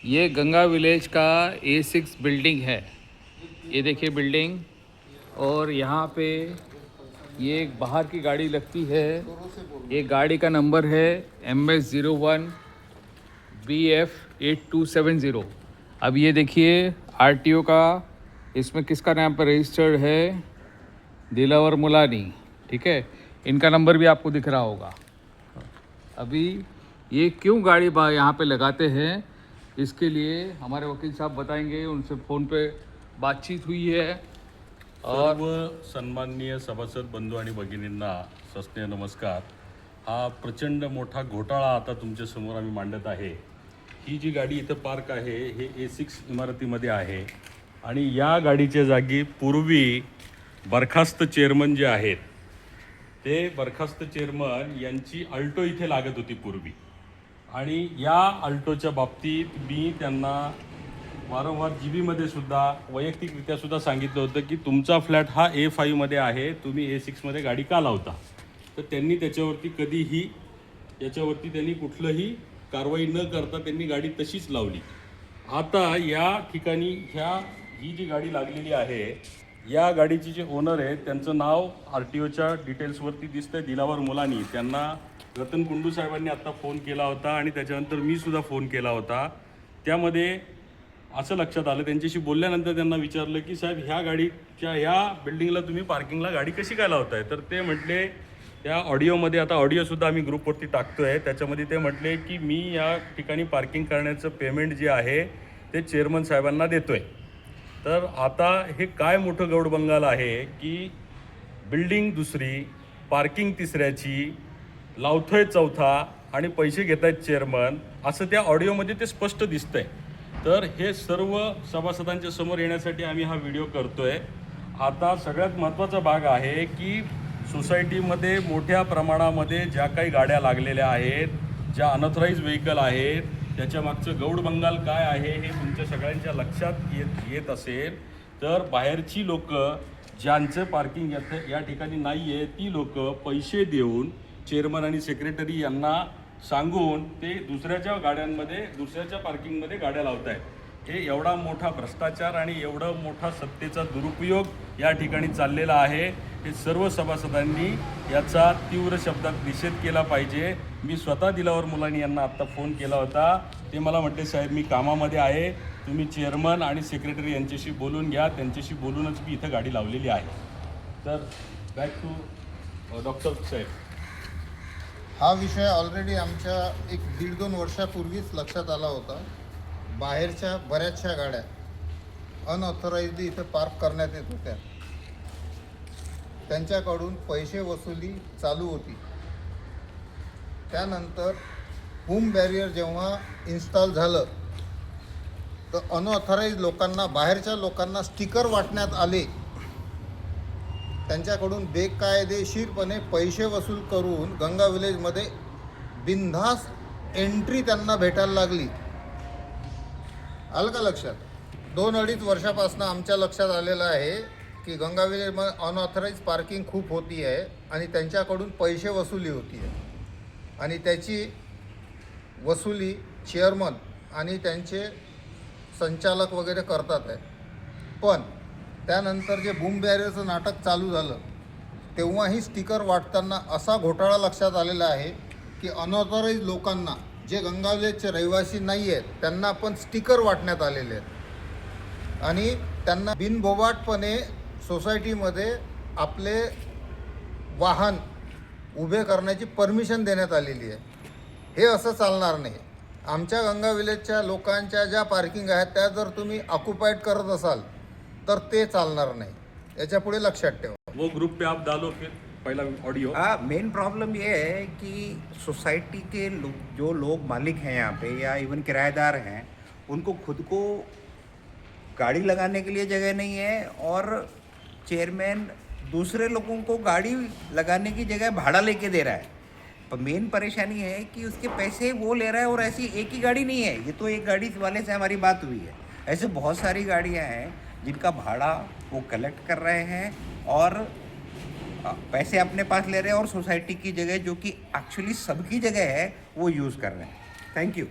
ये गंगा विलेज का A6 building है। ये देखिए बिल्डिंग, और यहाँ पे ये एक बाहर की गाड़ी लगती है। ये गाड़ी का नंबर है MS01 BF8270। अब ये देखिए RTO का, इसमें किसका नाम पर रजिस्टर्ड है, दिलावर मुलानी। ठीक है, इनका नंबर भी आपको दिख रहा होगा। अभी ये क्यों गाड़ी यहाँ पे लगाते हैं, इसके लिए हमारे वकील साहब बताएंगे। उनसे फ़ोन पे बातचीत हुई है। और सर्व सन्माननीय सभासद बंधू आणि भगिनींना सस्नेह नमस्कार। हा प्रचंड मोठा घोटाळा आता तुमच्या समोर आम्ही मांडत आहे। ही जी गाडी इथं पार्क आहे हे A6 इमारतीमध्ये आहे आणि या गाडीच्या जागी पूर्वी बरखास्त चेअरमन जे आहेत ते बरखास्त चेअरमन यांची अल्टो इथे लागत होती पूर्वी, आणि या अल्टोच्या बाबतीत मी त्यांना वारंवार जीबीमध्ये सुद्धा वैयक्तिकरित्या सुद्धा सांगितलं होतं की तुमचा फ्लॅट हा A5 मध्ये आहे, तुम्ही A6 मध्ये गाडी का लावता। तर त्यांनी त्याच्यावरती कधीही त्यांनी कुठलंही कारवाई न करता त्यांनी गाडी तशीच लावली। आता या ठिकाणी ही जी गाडी लागलेली आहे, या गाडीचे जे ओनर आहेत त्यांचं नाव RTOच्या डिटेल्सवरती दिसतंय दिलावर मुलानी। त्यांना रतन कुंडू साहेबांनी आत्ता फोन केला होता आणि त्याच्यानंतर मी सुद्धा फोन केला होता। त्यामध्ये असं लक्षात आलं, त्यांच्याशी बोलल्यानंतर त्यांना विचारलं की साहेब ह्या गाडीच्या ह्या बिल्डिंगला तुम्ही पार्किंगला गाडी कशी काय लावताय। तर ते म्हटले त्या ऑडिओमध्ये, आता ऑडिओसुद्धा आम्ही ग्रुपवरती टाकतोय, त्याच्यामध्ये ते म्हटले की मी या ठिकाणी पार्किंग करण्याचं पेमेंट जे आहे ते चेअरमन साहेबांना देतोय। तर आता हे काय मोठं गौडबंगाल आहे की बिल्डिंग दुसरी, पार्किंग तिसऱ्याची, लावतोय चौथा आणि पैसे घेत आहेत चेअरमन, असं त्या ऑडिओमध्ये ते स्पष्ट दिसतंय। तर हे सर्व सभासदांच्या समोर येण्यासाठी आम्ही हा व्हिडिओ करतोय। आता सगळ्यात महत्त्वाचा भाग आहे की सोसायटीमध्ये मोठ्या प्रमाणामध्ये ज्या काही गाड्या लागलेल्या आहेत, ज्या अनऑथराईज व्हेकल आहेत, त्याच्या मागचं गौडबंगाल काय आहे हे तुमच्या सगळ्यांच्या लक्षात येत असेल तर बाहेरची लोकं ज्यांचं पार्किंग या ठिकाणी नाही आहे ती लोकं पैसे देऊन चेअरमन आणि सेक्रेटरी यांना सांगून ते दुसऱ्याच्या गाड्यांमध्ये, दुसऱ्याच्या पार्किंगमध्ये गाड्या लावत आहेत। हे एवढा मोठा भ्रष्टाचार आणि एवढा मोठा सत्तेचा दुरुपयोग या ठिकाणी चाललेला आहे। हे सर्व सभासदांनी याचा तीव्र शब्दात निषेध केला पाहिजे। मी स्वतः दिलावर मुलानी यांना आत्ता फोन केला होता, ते मला म्हटले साहेब मी कामामध्ये आहे, तुम्ही चेअरमन आणि सेक्रेटरी यांच्याशी बोलून घ्या, त्यांच्याशी बोलूनच मी इथं गाडी लावलेली आहे। तर बॅक टू डॉक्टर साहेब। हा विषय ऑलरेडी आमच्या एक 1.5-2 वर्षापूर्वीच लक्षात आला होता। बाहेरच्या बऱ्याचशा गाड्या अनऑथराइज्ड इथे पार्क करण्यात येत होत्या, त्यांच्याकडून पैसे वसुली चालू होती। त्यानंतर बूम बॅरियर जेव्हा इन्स्टॉल झालं तर अनऑथराइज्ड लोकांना, बाहेरच्या लोकांना स्टिकर वाटण्यात आले, त्यांच्याकडून बेकायदेशीरपणे पैसे वसूल करून गंगा विलेजमध्ये बिनधास एंट्री त्यांना भेटायला लागली। आलं का लक्षात? 2-2.5 वर्षापासून आमच्या लक्षात आलेलं आहे की गंगा विलेजमध्ये अनऑथराइज पार्किंग खूप होती आहे आणि त्यांच्याकडून पैसे वसुली होती आहे, आणि त्याची वसुली चेअरमन आणि त्यांचे संचालक वगैरे करतात आहे। पण त्यानंतर जे बूम बॅरियरचं नाटक चालू झालं तेव्हाही स्टिकर वाटताना असा घोटाळा लक्षात आलेला आहे की अनऑथराइज लोकांना, जे गंगा विलेजचे रहिवासी नाही आहेत, त्यांना पण स्टिकर वाटण्यात आलेले आहेत आणि त्यांना बिनबोबाटपणे सोसायटीमध्ये आपले वाहन उभे करण्याची परमिशन देण्यात आलेली आहे। हे असं चालणार नाही। आमच्या गंगा विलेजच्या लोकांच्या ज्या पार्किंग आहेत त्या जर तुम्ही ऑक्युपाइड करत असाल तर ते चालणार नाही, याच्या पुढे लक्षात ठेवा। वो ग्रुप पे आप डालो फिर पहला ऑडियो। मेन प्रॉब्लम ये है कि सोसाइटी के जो लोग मालिक हैं यहाँ पे या इवन किराएदार हैं, उनको खुद को गाड़ी लगाने के लिए जगह नहीं है, और चेयरमैन दूसरे लोगों को गाड़ी लगाने की जगह भाड़ा लेके दे रहा है। पर मेन परेशानी है कि उसके पैसे वो ले रहा है, और ऐसी एक ही गाड़ी नहीं है। ये तो एक गाड़ी वाले से हमारी बात हुई है, ऐसे बहुत सारी गाड़ियाँ हैं जिनका भाड़ा वो कलेक्ट कर रहे हैं और पैसे अपने पास ले रहे हैं, और सोसाइटी की जगह जो कि एक्चुअली सबकी जगह है वो यूज़ कर रहे हैं। Thank you.